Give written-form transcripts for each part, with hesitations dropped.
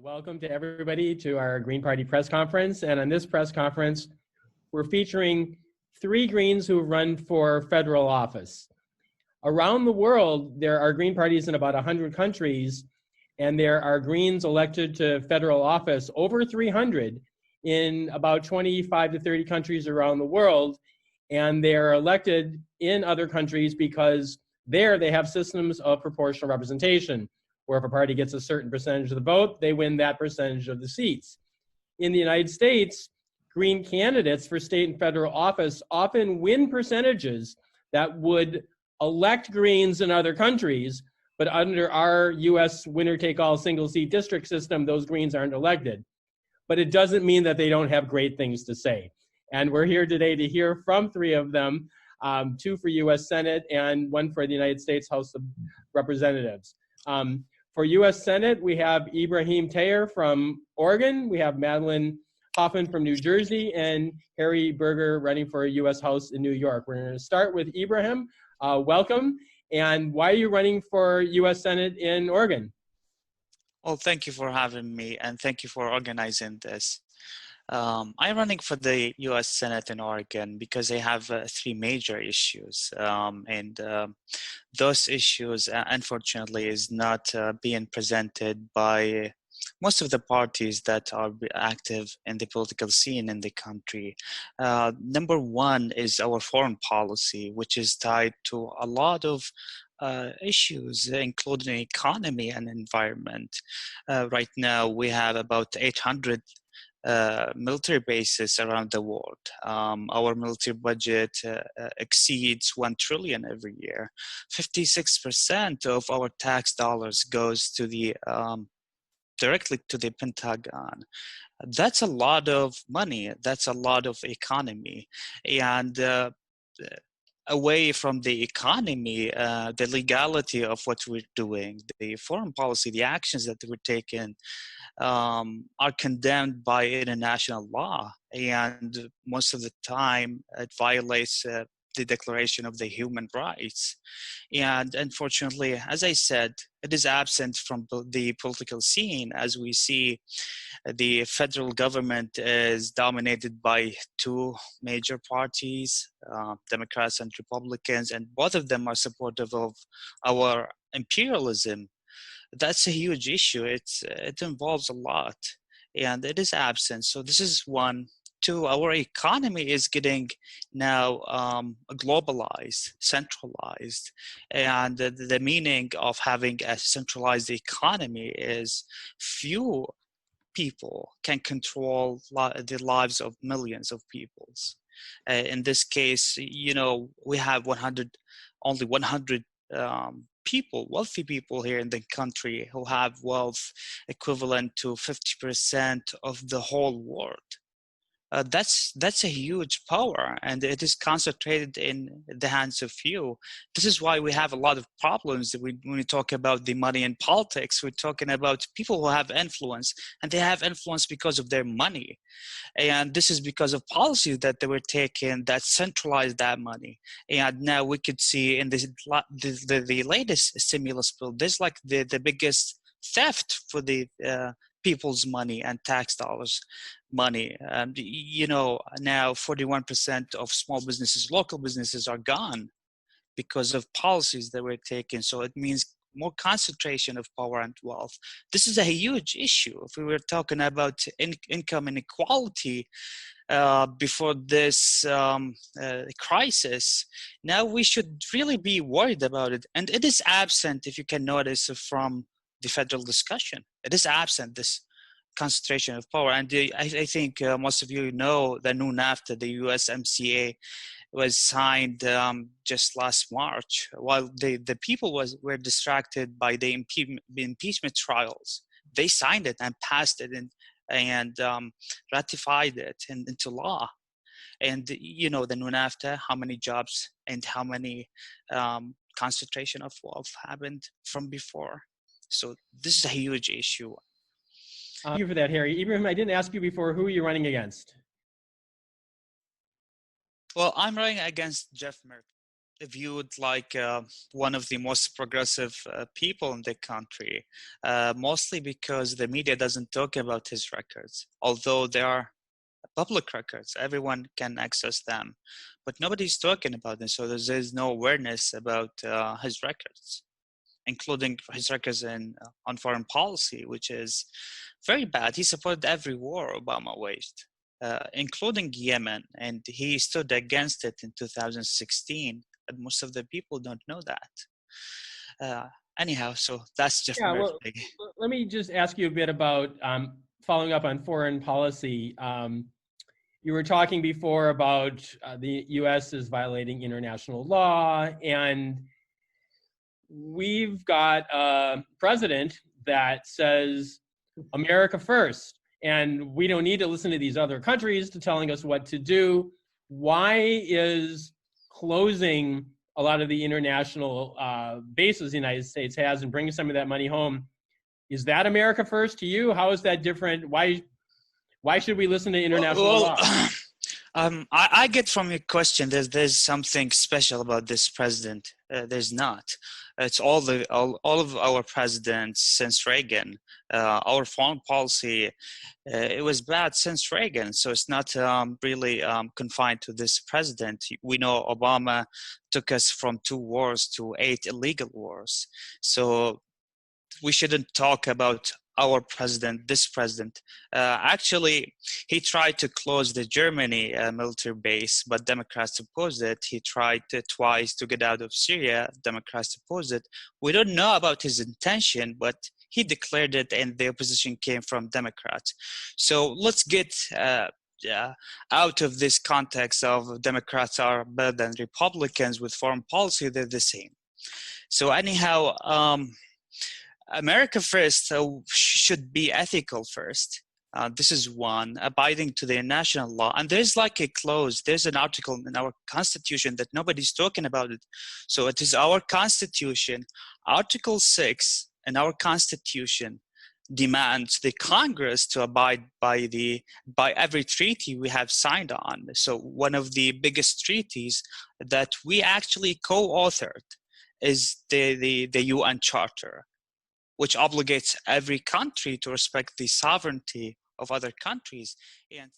Welcome to everybody to our Green Party press conference. And on this press conference, we're featuring three Greens who run for federal office. Around the world, there are Green parties in about 100 countries, and there are Greens elected to federal office, over 300, in about 25 to 30 countries around the world. And they're elected in other countries because there they have systems of proportional representation, where if a party gets a certain percentage of the vote, they win that percentage of the seats. In the United States, Green candidates for state and federal office often win percentages that would elect Greens in other countries, but under our US winner-take-all single-seat district system, those Greens aren't elected. But it doesn't mean that they don't have great things to say. And we're here today to hear from three of them, two for US Senate and one for the United States House of Representatives. For US Senate, we have Ibrahim Taher from Oregon, we have Madeline Hoffman from New Jersey, and Harry Berger running for US House in New York. We're going to start with Ibrahim. Welcome. And why are you running for US Senate in Oregon? Well, thank you for having me, and thank you for organizing this. I'm running for the U.S. Senate in Oregon because they have three major issues, and those issues, unfortunately, is not being presented by most of the parties that are active in the political scene in the country. Number one is our foreign policy, which is tied to a lot of issues, including economy and environment. Right now, we have about 800 military bases around the world. Our military budget exceeds 1 trillion every year. 56% of our tax dollars goes to the directly to the Pentagon. That's a lot of money. That's a lot of economy. And away from the economy, the legality of what we're doing, the foreign policy, the actions that we're taking are condemned by international law. And most of the time, it violates the Declaration of the Human Rights. And unfortunately, as I said, it is absent from the political scene. As we see, the federal government is dominated by two major parties, Democrats and Republicans, and both of them are supportive of our imperialism. That's a huge issue. It involves a lot, and it is absent. So this is one. Two, our economy is getting now globalized, centralized, and the meaning of having a centralized economy is few people can control the lives of millions of peoples. In this case, you know, we have only 100 people, wealthy people here in the country who have wealth equivalent to 50% of the whole world. That's a huge power, and it is concentrated in the hands of few. This is why we have a lot of problems when we talk about the money in politics. We're talking about people who have influence, and they have influence because of their money. And this is because of policies that they were taking that centralized that money. And now we could see in the latest stimulus bill, there's like the biggest theft for the people's money and tax dollars money. You know, now 41% of small businesses, local businesses are gone because of policies that were taken. So it means more concentration of power and wealth. This is a huge issue. If we were talking about income inequality before this crisis, now we should really be worried about it. And it is absent, if you can notice, from the federal discussion. It is absent, this concentration of power. And I think most of you know the new NAFTA, the USMCA, was signed just last March, while the people were distracted by the impeachment trials. They signed it and passed it and ratified it into law. And you know, the new NAFTA, how many jobs and how many concentration of wealth happened from before. So this is a huge issue. Thank you for that, Harry. Ibrahim, I didn't ask you before, who are you running against? Well, I'm running against Jeff Merkley. viewed like one of the most progressive people in the country, mostly because the media doesn't talk about his records, although they are public records. Everyone can access them, but nobody's talking about them. So there's no awareness about his records, including his records on foreign policy, which is very bad. He supported every war Obama waged, including Yemen, and he stood against it in 2016. And most of the people don't know that. Anyhow, so that's Jeff Yeah, well, Merkley. let me just ask you a bit about following up on foreign policy. You were talking before about the U.S. is violating international law, and we've got a president that says America first, and we don't need to listen to these other countries to telling us what to do. Why is closing a lot of the international bases the United States has and bringing some of that money home, is that America first to you? How is that different? Why should we listen to international law? I get from your question there's something special about this president. There's not. It's all of our presidents since Reagan. Our foreign policy, it was bad since Reagan. So it's not really confined to this president. We know Obama took us from 2 wars to 8 illegal wars. So we shouldn't talk about our president, this president. Actually, he tried to close the Germany military base, but Democrats opposed it. He tried twice to get out of Syria. Democrats opposed it. We don't know about his intention, but he declared it, and the opposition came from Democrats. So let's get out of this context of Democrats are better than Republicans with foreign policy. They're the same. So anyhow, America first should be ethical first. This is one, abiding to the national law. And there's like a clause, there's an article in our constitution that nobody's talking about it. So it is our constitution, Article 6 in our constitution demands the Congress to abide by every treaty we have signed on. So one of the biggest treaties that we actually co-authored is the UN Charter, which obligates every country to respect the sovereignty of other countries. And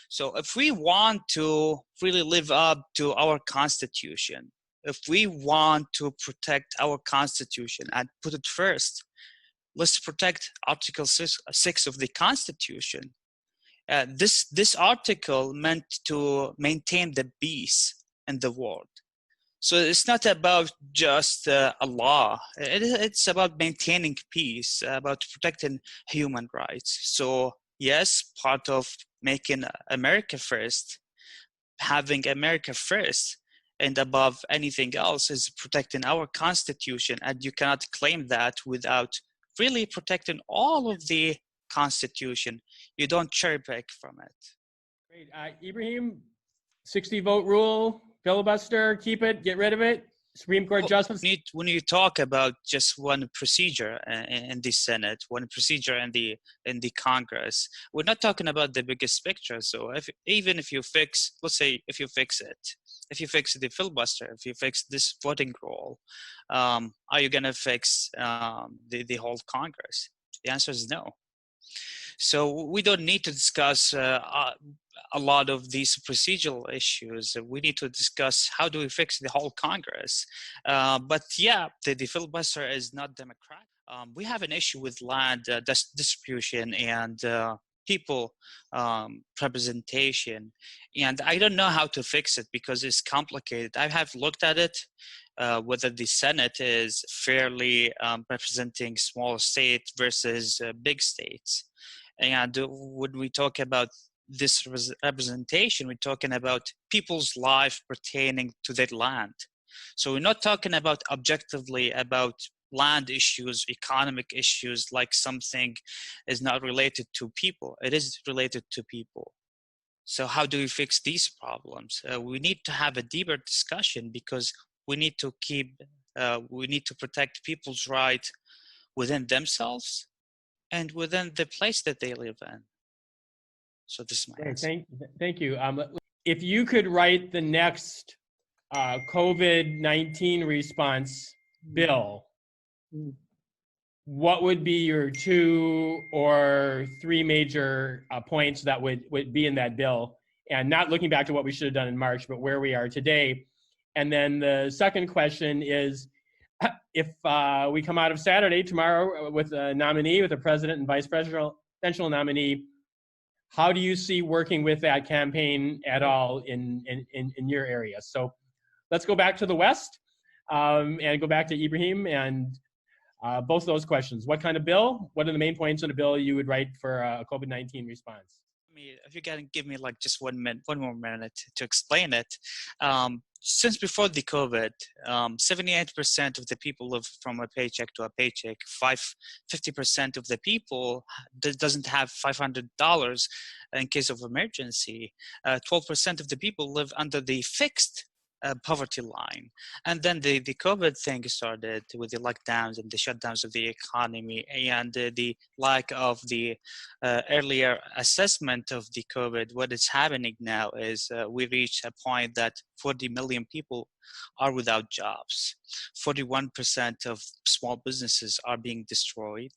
so if we want to really live up to our constitution, if we want to protect our constitution and put it first, let's protect Article 6 of the Constitution. This article meant to maintain the peace in the world. So it's not about just a law. It's about maintaining peace, about protecting human rights. So yes, part of making America first, having America first, and above anything else is protecting our Constitution. And you cannot claim that without really protecting all of the Constitution. You don't cherry pick from it. Great. Ibrahim, 60 vote rule, filibuster, keep it, get rid of it. Supreme Court justice. When you talk about just one procedure in the Senate, one procedure in the Congress, we're not talking about the biggest picture. So even if you fix, let's say, if you fix the filibuster, if you fix this voting rule, are you going to fix the whole Congress? The answer is no. So we don't need to discuss a lot of these procedural issues. We need to discuss how do we fix the whole Congress. But yeah, the filibuster is not democratic. We have an issue with land distribution and people representation. And I don't know how to fix it because it's complicated. I have looked at it, whether the Senate is fairly representing small states versus big states. And when we talk about this representation, we're talking about people's life pertaining to their land. So we're not talking about objectively about land issues, economic issues, like something is not related to people. It is related to people. So how do we fix these problems? We need to have a deeper discussion because we need to protect people's right within themselves and within the place that they live in. So this is my answer. Thank you. If you could write the next COVID-19 response bill, Mm. what would be your 2 or 3 major points that would be in that bill? And not looking back to what we should have done in March, but where we are today. And then the second question is, if we come out of Saturday tomorrow with a nominee, with a president and vice presidential nominee, how do you see working with that campaign at all in your area? So let's go back to the West and go back to Ibrahim and both of those questions. What kind of bill? What are the main points of the bill you would write for a COVID-19 response? If you can give me like just 1 minute, 1 more minute to explain it. Since before the COVID, 78% of the people live from a paycheck to a paycheck. 50% of the people doesn't have $500 in case of emergency. 12% of the people live under the fixed poverty line. And then the COVID thing started with the lockdowns and the shutdowns of the economy and the lack of the earlier assessment of the COVID. What is happening now is we reached a point that 40 million people are without jobs. 41% of small businesses are being destroyed.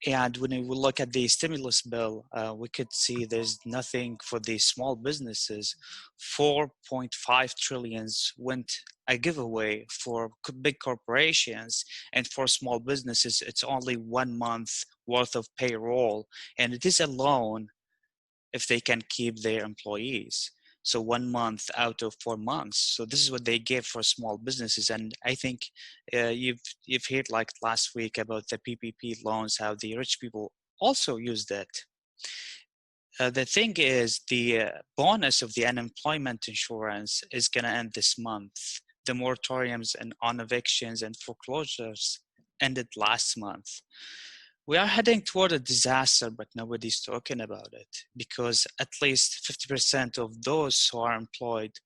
And when we look at the stimulus bill, we could see there's nothing for the small businesses. 4.5 trillions went a giveaway for big corporations, and for small businesses, it's only 1 month worth of payroll. And it is a loan if they can keep their employees. So 1 month out of 4 months. So this is what they give for small businesses. And I think you've heard like last week about the PPP loans, how the rich people also used it. The thing is, the bonus of the unemployment insurance is going to end this month. The moratoriums and on evictions and foreclosures ended last month. We are heading toward a disaster, but nobody's talking about it because at least 50% of those who are unemployed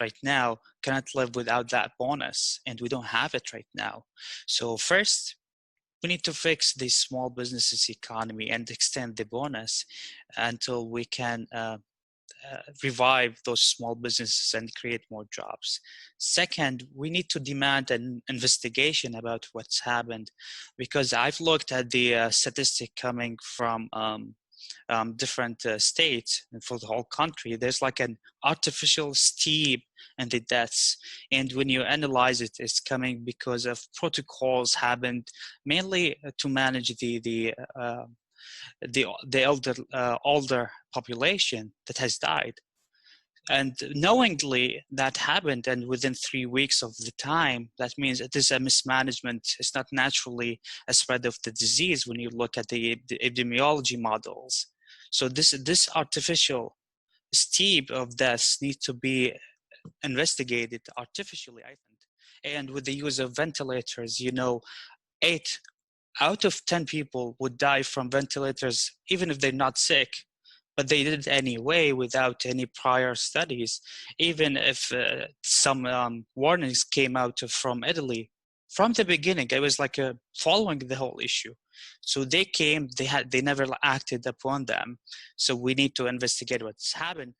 right now cannot live without that bonus, and we don't have it right now. So first, we need to fix the small businesses economy and extend the bonus until we can revive those small businesses and create more jobs. Second, we need to demand an investigation about what's happened, because I've looked at the statistic coming from different states and for the whole country. There's like an artificial steep in the deaths, and when you analyze it, it's coming because of protocols happened mainly to manage the older population that has died. And knowingly that happened, and within 3 weeks of the time, that means it is a mismanagement. It's not naturally a spread of the disease when you look at the epidemiology models. So this artificial steep of deaths needs to be investigated artificially, I think. And with the use of ventilators, 8 out of 10 people would die from ventilators, even if they're not sick, but they did it anyway without any prior studies. Even if some warnings came out from Italy from the beginning, it was like following the whole issue. So they came, they never acted upon them. So we need to investigate what's happened.